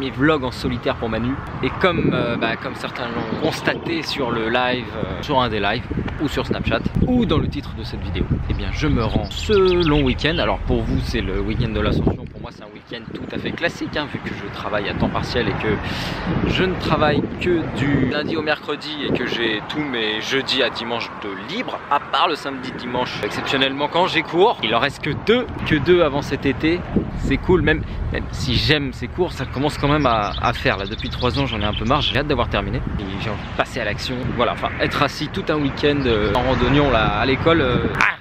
premier vlog en solitaire pour Manu. Et comme certains l'ont constaté sur le live, sur un des lives, ou sur Snapchat, ou dans le titre de cette vidéo, eh bien je me rends ce long week-end. Alors pour vous c'est le week-end de l'Ascension, pour moi c'est un week-end tout à fait classique, hein, vu que je travaille à temps partiel et que je ne travaille que du lundi au mercredi et que j'ai tous mes jeudis à dimanche de libre, à part le samedi dimanche exceptionnellement quand j'ai cours. Il en reste que deux avant cet été. C'est cool, même si j'aime ces cours, ça commence quand même à faire là. Depuis 3 ans j'en ai un peu marre, j'ai hâte d'avoir terminé et j'ai envie de passer à l'action. Voilà, enfin être assis tout un week-end en randonnion là à l'école.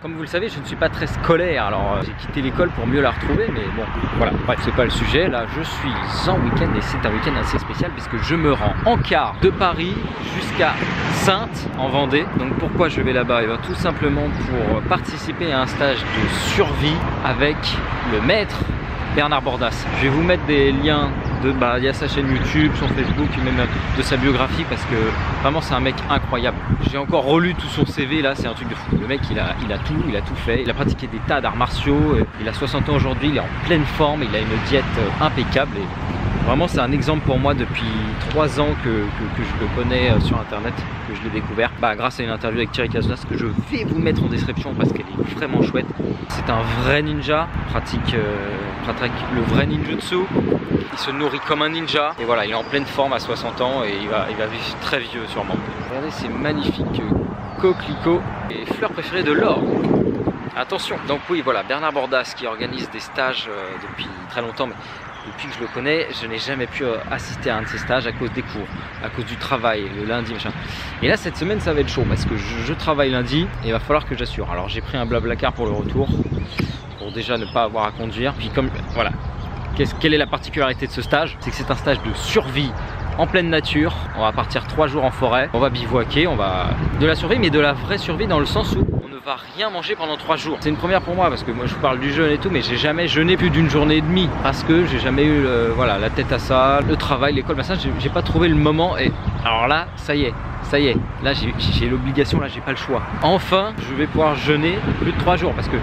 Comme vous le savez, je ne suis pas très scolaire, alors j'ai quitté l'école pour mieux la retrouver, mais bon voilà, bref, c'est pas le sujet. Là je suis en week-end et c'est un week-end assez spécial puisque je me rends en car de Paris jusqu'à Saintes en Vendée. Donc pourquoi je vais là-bas? Et bien tout simplement pour participer à un stage de survie avec le maître Bernard Bordas. Je vais vous mettre des liens il y a sa chaîne YouTube, son Facebook, et même de sa biographie, parce que vraiment c'est un mec incroyable. J'ai encore relu tout son CV là, c'est un truc de fou. Le mec il a tout fait. Il a pratiqué des tas d'arts martiaux, il a 60 ans aujourd'hui, il est en pleine forme, il a une diète impeccable et vraiment c'est un exemple pour moi depuis 3 ans que je le connais sur internet, que je l'ai découvert grâce à une interview avec Thierry Cazounas que je vais vous mettre en description parce qu'elle est vraiment chouette. C'est un vrai ninja, pratique le vrai ninjutsu, il se nourrit comme un ninja et voilà, il est en pleine forme à 60 ans et il va vivre très vieux sûrement. Regardez ces magnifiques coquelicots et fleurs préférées de l'or. Attention, donc oui voilà, Bernard Bordas qui organise des stages depuis très longtemps, mais depuis que je le connais, je n'ai jamais pu assister à un de ces stages à cause des cours, à cause du travail, le lundi, machin. Et là, cette semaine, ça va être chaud parce que je travaille lundi et il va falloir que j'assure. Alors, j'ai pris un Blablacar pour le retour, pour déjà ne pas avoir à conduire. Puis comme, voilà, quelle est la particularité de ce stage? C'est que c'est un stage de survie en pleine nature. On va partir 3 jours en forêt, on va bivouaquer, on va de la survie, mais de la vraie survie dans le sens où on ne va rien manger pendant 3 jours. C'est une première pour moi parce que moi je vous parle du jeûne et tout, mais j'ai jamais jeûné plus d'une journée et demie parce que j'ai jamais eu voilà, la tête à ça, le travail, l'école, machin, j'ai pas trouvé le moment. Et alors là, ça y est, là j'ai l'obligation, là j'ai pas le choix. Enfin, je vais pouvoir jeûner plus de 3 jours parce que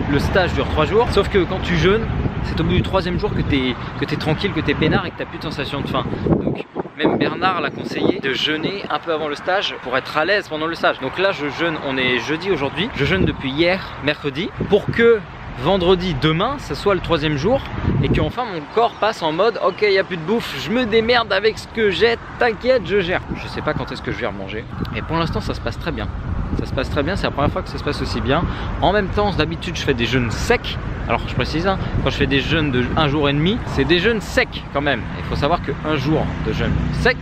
le stage dure 3 jours, sauf que quand tu jeûnes, c'est au bout du 3e jour que t'es tranquille, que t'es peinard et que t'as plus de sensation de faim. Donc même Bernard l'a conseillé de jeûner un peu avant le stage pour être à l'aise pendant le stage. Donc là je jeûne, on est jeudi aujourd'hui, je jeûne depuis hier, mercredi, pour que vendredi, demain, ça soit le 3e jour et qu'enfin mon corps passe en mode ok, il n'y a plus de bouffe, je me démerde avec ce que j'ai, t'inquiète, je gère. Je sais pas quand est-ce que je vais remanger et pour l'instant ça se passe très bien. Ça se passe très bien, c'est la première fois que ça se passe aussi bien. En même temps, d'habitude je fais des jeûnes secs. Alors je précise, hein, quand je fais des jeûnes de 1 jour et demi, c'est des jeûnes secs quand même. Il faut savoir que 1 jour de jeûne sec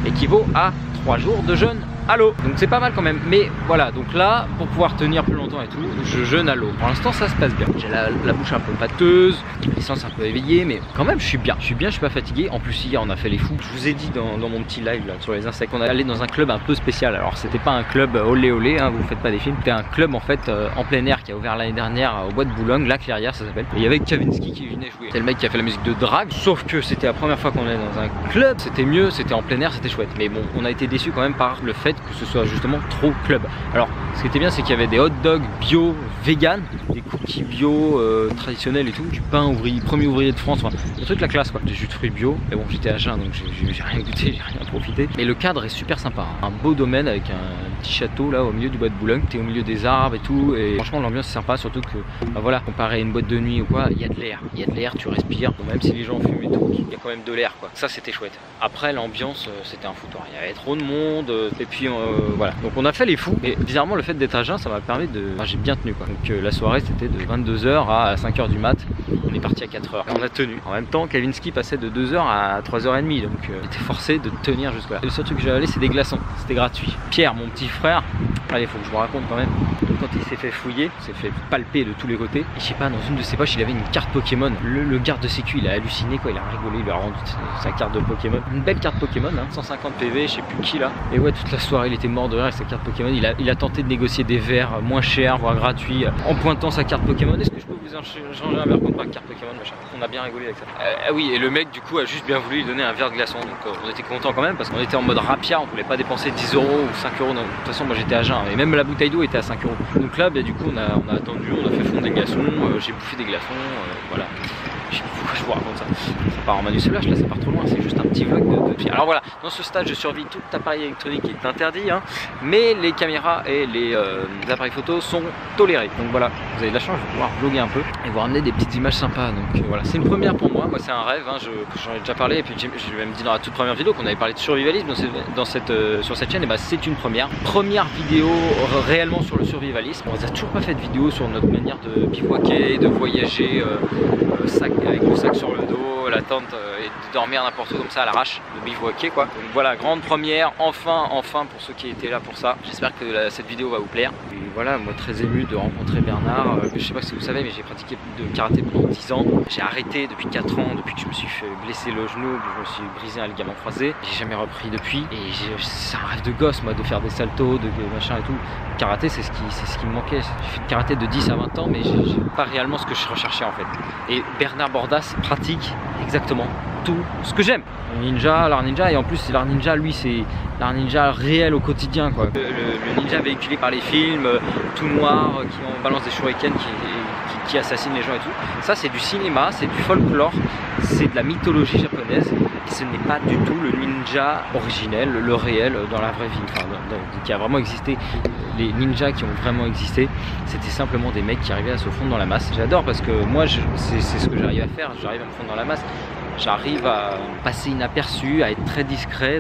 équivaut à 3 jours de jeûne à l'eau. Donc c'est pas mal quand même. Mais voilà, donc là, pour pouvoir tenir plus longtemps et tout, je jeûne à l'eau. Pour l'instant, ça se passe bien. J'ai la bouche un peu pâteuse, l'essence un peu éveillée, mais quand même, je suis bien. Je suis pas fatigué. En plus, hier, on a fait les fous. Je vous ai dit dans mon petit live là, sur les insectes, on est allé dans un club un peu spécial. Alors, c'était pas un club olé olé, hein, vous faites pas des films. C'était un club en fait en plein air qui a ouvert l'année dernière au bois de Boulogne, la Clairière, ça s'appelle. Et il y avait Kavinsky qui venait jouer. C'est le mec qui a fait la musique de Drag. Sauf que c'était la première fois qu'on est dans un club. C'était mieux, c'était en plein air, c'était chouette. Mais bon, on a été déçus quand même par le fait que ce soit justement trop club. Alors ce qui était bien, c'est qu'il y avait des hot dogs bio vegan, des cookies bio traditionnels et tout, du pain ouvrier, premier ouvrier de France, enfin, des trucs la classe quoi, des jus de fruits bio. Mais bon, j'étais à jeun donc j'ai rien goûté, j'ai rien profité. Mais le cadre est super sympa, hein. Un beau domaine avec un petit château là au milieu du bois de Boulogne, t'es au milieu des arbres et tout, et franchement l'ambiance est sympa, surtout que voilà, comparé à une boîte de nuit ou quoi, il y a de l'air, tu respires, bon, même si les gens fument et tout, il y a quand même de l'air quoi. Ça c'était chouette. Après l'ambiance c'était un foutoir, il y avait trop de monde et puis voilà. Donc on a fait les fous et bizarrement le fait d'être à jeun ça m'a permis de... Enfin, j'ai bien tenu quoi. Donc la soirée c'était de 22h à 5h du mat. On est parti à 4h. On a tenu. En même temps Kavinsky passait de 2h à 3h30 donc j'étais forcé de tenir jusque là. Le seul truc que j'ai avalé c'est des glaçons. C'était gratuit. Pierre, mon petit frère, allez faut que je vous raconte quand même. Quand il s'est fait fouiller, il s'est fait palper de tous les côtés. Et je sais pas, dans une de ses poches il avait une carte Pokémon. Le garde de sécu il a halluciné quoi, il a rigolé, il lui a rendu sa carte de Pokémon. Une belle carte Pokémon, hein, 150 PV, je sais plus qui là. Et ouais, toute la soirée il était mort de rire avec sa carte Pokémon. Il a tenté de négocier des verres moins chers, voire gratuits, en pointant sa carte Pokémon. Est-ce que je peux vous changer un verre contre ma carte Pokémon machin. On a bien rigolé avec ça. Ah oui, et le mec du coup a juste bien voulu lui donner un verre de glaçon. Donc on était content quand même parce qu'on était en mode rapia, on voulait pas dépenser 10 € ou 5 €. De toute façon moi j'étais à jeun et même la bouteille d'eau était à 5 €. Donc là, du coup, on a attendu, on a fait fondre des glaçons, j'ai bouffé des glaçons, voilà. Je sais pas pourquoi je vous raconte ça. Ça part en Manu Soulage, là ça part trop loin, c'est juste un petit vlog de... Alors voilà, dans ce stade je survis tout appareil électronique qui est interdit, hein, mais les caméras et les appareils photo sont tolérés. Donc voilà, vous avez de la chance, je vais pouvoir vlogger un peu et vous ramener des petites images sympas. Donc voilà, c'est une première pour moi c'est un rêve, hein, j'en ai déjà parlé et puis je l'ai même dit dans la toute première vidéo qu'on avait parlé de survivalisme sur cette chaîne, et c'est une première vidéo réellement sur le survivalisme. On n'a toujours pas fait de vidéo sur notre manière de bivouaquer, de voyager, avec le sac sur le dos, la tente et de dormir n'importe où comme ça à l'arrache, de bivouaquer quoi. Donc voilà, grande première, enfin pour ceux qui étaient là pour ça. J'espère que cette vidéo va vous plaire. Et voilà, moi très ému de rencontrer Bernard. Je sais pas si vous savez, mais j'ai pratiqué de karaté pendant 10 ans. J'ai arrêté depuis 4 ans, depuis que je me suis fait blesser le genou, que je me suis brisé un ligament croisé. J'ai jamais repris depuis. Et c'est un rêve de gosse moi, de faire des saltos, de machin et tout. Le karaté c'est ce qui me manquait. J'ai fait de karaté de 10 à 20 ans, mais j'ai pas réellement ce que je recherchais en fait. Et Bernard Bordas pratique exactement tout ce que j'aime. L'art ninja, et en plus l'art ninja, lui c'est l'art ninja réel au quotidien quoi. Le ninja véhiculé par les films, tout noir, qui en balance des shurikens, qui assassinent les gens et tout. Ça c'est du cinéma, c'est du folklore, c'est de la mythologie japonaise. Et ce n'est pas du tout le ninja originel, le réel dans la vraie vie, enfin, qui a vraiment existé. Les ninjas qui ont vraiment existé, c'était simplement des mecs qui arrivaient à se fondre dans la masse. J'adore parce que moi c'est ce que j'arrive à faire, j'arrive à me fondre dans la masse. J'arrive à passer inaperçu, à être très discret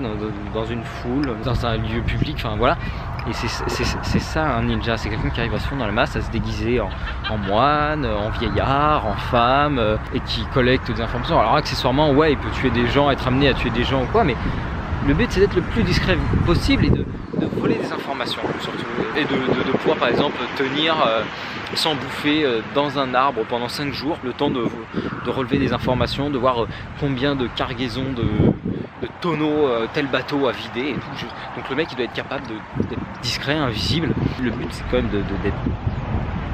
dans une foule, dans un lieu public, enfin voilà. Et c'est ça un ninja, c'est quelqu'un qui arrive à se fondre dans la masse, à se déguiser en moine, en vieillard, en femme, et qui collecte des informations. Alors accessoirement, ouais, il peut tuer des gens, être amené à tuer des gens ou quoi, mais le but c'est d'être le plus discret possible et de voler des informations surtout. Et de pouvoir par exemple tenir sans bouffer dans un arbre pendant 5 jours, le temps de relever des informations, de voir combien de cargaisons de tonneaux tel bateau a vidé et tout. Donc le mec il doit être capable d'être discret, invisible. Le but c'est quand même d'être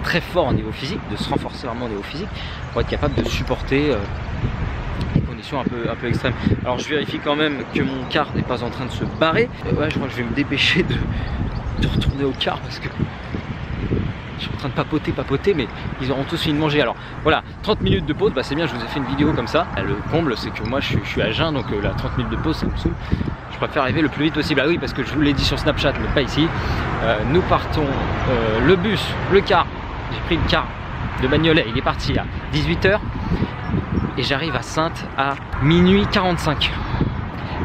très fort au niveau physique, de se renforcer vraiment au niveau physique pour être capable de supporter des conditions un peu extrêmes. Alors je vérifie quand même que mon car n'est pas en train de se barrer. Ouais, je crois que je vais me dépêcher de retourner au car parce que je suis en train de papoter, mais ils auront tous fini de manger. Alors voilà, 30 minutes de pause, c'est bien, je vous ai fait une vidéo comme ça. Le comble, c'est que moi je suis à jeun, donc la 30 minutes de pause, ça me saoule. Je préfère arriver le plus vite possible. Ah oui, parce que je vous l'ai dit sur Snapchat, mais pas ici. Nous partons, le bus, le car. J'ai pris le car de Bagnolet, il est parti à 18 h. Et j'arrive à Saintes à minuit 45.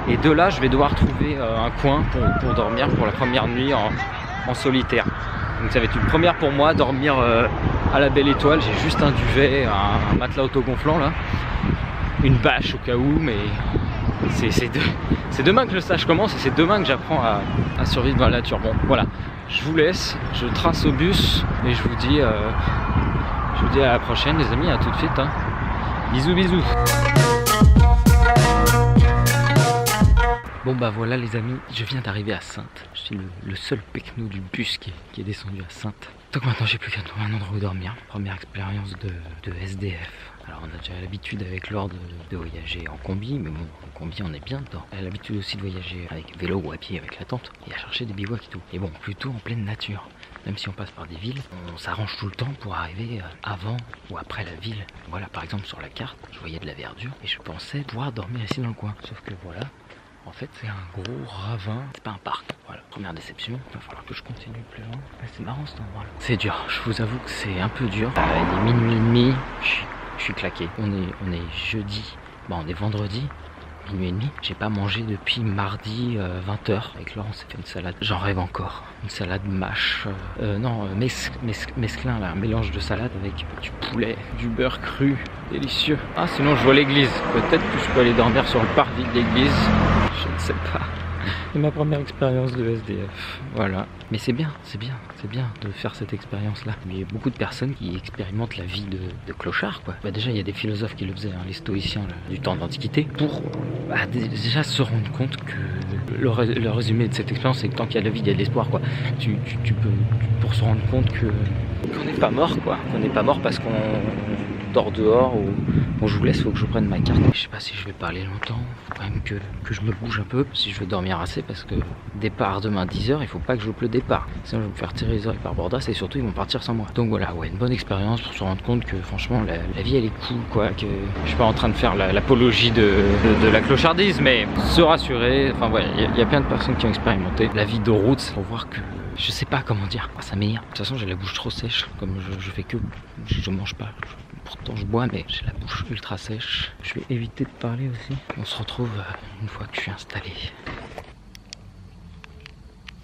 Et de là, je vais devoir trouver un coin pour dormir pour la première nuit en solitaire. Donc ça va être une première pour moi, dormir à la Belle Étoile. J'ai juste un duvet, un matelas autogonflant là, une bâche au cas où, mais c'est demain que le stage commence et c'est demain que j'apprends à survivre dans la nature. Bon voilà, je vous laisse, je trace au bus et je vous dis à la prochaine les amis, à tout de suite. Hein. Bisous bisous. Bon voilà les amis, je viens d'arriver à Saintes. Je suis le seul pecno du bus qui est descendu à Saintes. Donc maintenant j'ai plus qu'à trouver un endroit où dormir. Première expérience de SDF. Alors on a déjà l'habitude avec l'ordre de voyager en combi, mais bon, en combi on est bien dedans. On a l'habitude aussi de voyager avec vélo ou à pied avec la tente et à chercher des bivouacs et tout. Et bon, plutôt en pleine nature. Même si on passe par des villes, on s'arrange tout le temps pour arriver avant ou après la ville. Voilà, par exemple sur la carte, je voyais de la verdure et je pensais pouvoir dormir ici dans le coin. Sauf que voilà, en fait c'est un gros ravin, c'est pas un parc. Voilà, première déception, il va falloir que je continue plus loin. C'est marrant cet endroit là. C'est dur, je vous avoue que c'est un peu dur. Il est minuit et demi, je suis claqué. On est jeudi, bon on est vendredi. Minuit et demi, j'ai pas mangé depuis mardi 20 h. Avec Laurent on s'est fait une salade, j'en rêve encore. Une salade mâche, mesclin là, un mélange de salade avec du poulet, du beurre cru, délicieux. Ah sinon je vois l'église, peut-être que je peux aller dormir sur le parvis de l'église, je ne sais pas. C'est ma première expérience de SDF, voilà. Mais c'est bien de faire cette expérience-là. Mais il y a beaucoup de personnes qui expérimentent la vie de clochard, quoi. Déjà, il y a des philosophes qui le faisaient, hein, les stoïciens là, du temps d'Antiquité, pour déjà se rendre compte que le résumé de cette expérience, c'est que tant qu'il y a de la vie, il y a de l'espoir, quoi. Tu peux, pour se rendre compte qu'on n'est pas mort, quoi. Qu'on n'est pas mort parce qu'on dors dehors ou... Bon, je vous laisse, faut que je prenne ma carte. Je sais pas si je vais parler longtemps, faut quand même que je me bouge un peu si je veux dormir assez, parce que départ demain 10h, il faut pas que je loupe le départ. Sinon je vais me faire tirer les oreilles par Bordas et surtout ils vont partir sans moi. Donc voilà, ouais, une bonne expérience pour se rendre compte que franchement la vie elle est cool quoi, que je suis pas en train de faire l'apologie de la clochardise, mais se rassurer, enfin voilà, il y a plein de personnes qui ont expérimenté la vie de route pour voir que je sais pas comment dire, ça m'énerve. De toute façon j'ai la bouche trop sèche, comme je fais que, je mange pas. Pourtant je bois, mais j'ai la bouche ultra sèche. Je vais éviter de parler aussi. On se retrouve une fois que je suis installé.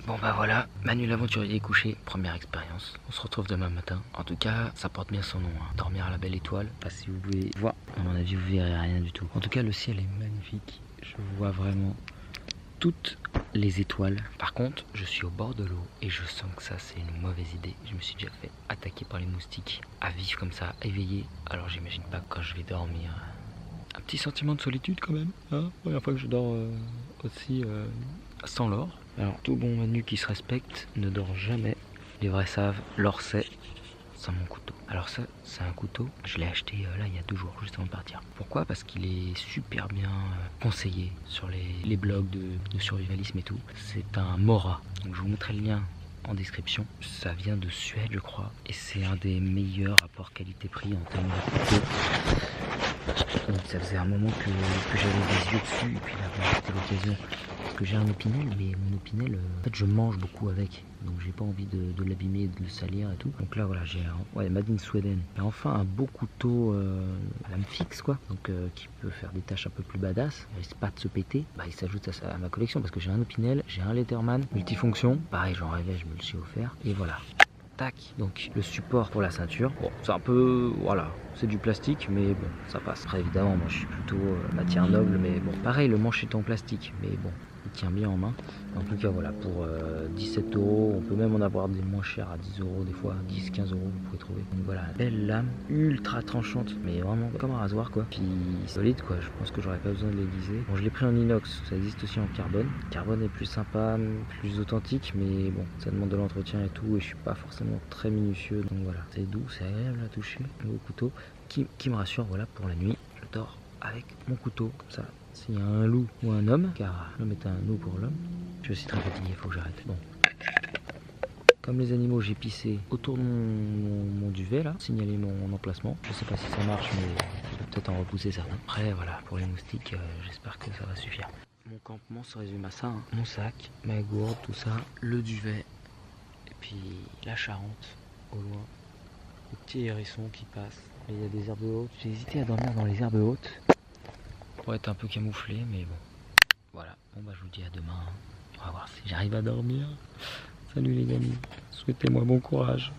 Bon bah voilà, Manu l'aventurier est couché, première expérience. On se retrouve demain matin. En tout cas, ça porte bien son nom, hein. Dormir à la belle étoile. Pas si vous pouvez voir, à mon avis vous verrez rien du tout. En tout cas le ciel est magnifique. Je vois vraiment toutes les étoiles. Par contre, je suis au bord de l'eau et je sens que ça c'est une mauvaise idée. Je me suis déjà fait attaquer par les moustiques. À vivre comme ça, éveillé, alors j'imagine pas quand je vais dormir. Un petit sentiment de solitude quand même, hein. Première fois que je dors aussi sans l'or. Alors tout bon Manu qui se respecte ne dort jamais. Les vrais savent, l'or c'est sans mon couteau. Alors ça, c'est un couteau, je l'ai acheté là il y a 2 jours, juste avant de partir. Pourquoi? Parce qu'il est super bien conseillé sur les blogs de survivalisme et tout. C'est un Mora, donc je vous mettrai le lien en description. Ça vient de Suède je crois, et c'est un des meilleurs rapports qualité-prix en termes de couteau. Donc ça faisait un moment que j'avais des yeux dessus, et puis là c'était l'occasion. Parce que j'ai un Opinel, mais mon Opinel, en fait je mange beaucoup avec, donc j'ai pas envie de l'abîmer, de le salir et tout. Donc là voilà, j'ai Made in Sweden. Et enfin un beau couteau à lame fixe quoi, donc qui peut faire des tâches un peu plus badass, il risque pas de se péter. Bah il s'ajoute à ma collection parce que j'ai un Opinel, j'ai un Letterman multifonction, pareil j'en rêvais, je me le suis offert, et voilà. Tac. Donc le support pour la ceinture, bon c'est un peu, voilà, c'est du plastique mais bon ça passe. Après évidemment moi je suis plutôt matière noble, mais bon pareil le manche est en plastique, mais bon il tient bien en main. En tout cas voilà, pour 17 €, on peut même en avoir des moins chers à 10 € des fois, 10-15 € vous pouvez trouver. Donc voilà, belle lame, ultra tranchante, mais vraiment comme un rasoir quoi. Puis solide quoi, je pense que j'aurais pas besoin de l'aiguiser. Bon je l'ai pris en inox, ça existe aussi en carbone. Carbone est plus sympa, plus authentique, mais bon ça demande de l'entretien et tout, et je suis pas forcément très minutieux. Donc voilà, c'est doux, c'est agréable à toucher, le couteau qui me rassure, voilà, pour la nuit, je dors avec mon couteau comme ça. S'il y a un loup ou un homme, car l'homme est un loup pour l'homme, je suis aussi très fatigué, il faut que j'arrête. Bon. Comme les animaux, j'ai pissé autour de mon duvet là, signaler mon emplacement. Je sais pas si ça marche, mais je vais peut-être en repousser certains. Après voilà, pour les moustiques, j'espère que ça va suffire. Mon campement se résume à ça, hein. Mon sac, ma gourde, tout ça, le duvet, et puis la Charente au loin, le petit hérisson qui passe. Et il y a des herbes hautes, j'ai hésité à dormir dans les herbes hautes pour être un peu camouflé, mais bon, voilà. Bon bah je vous dis à demain, hein. On va voir si j'arrive à dormir. Salut les amis, souhaitez-moi bon courage.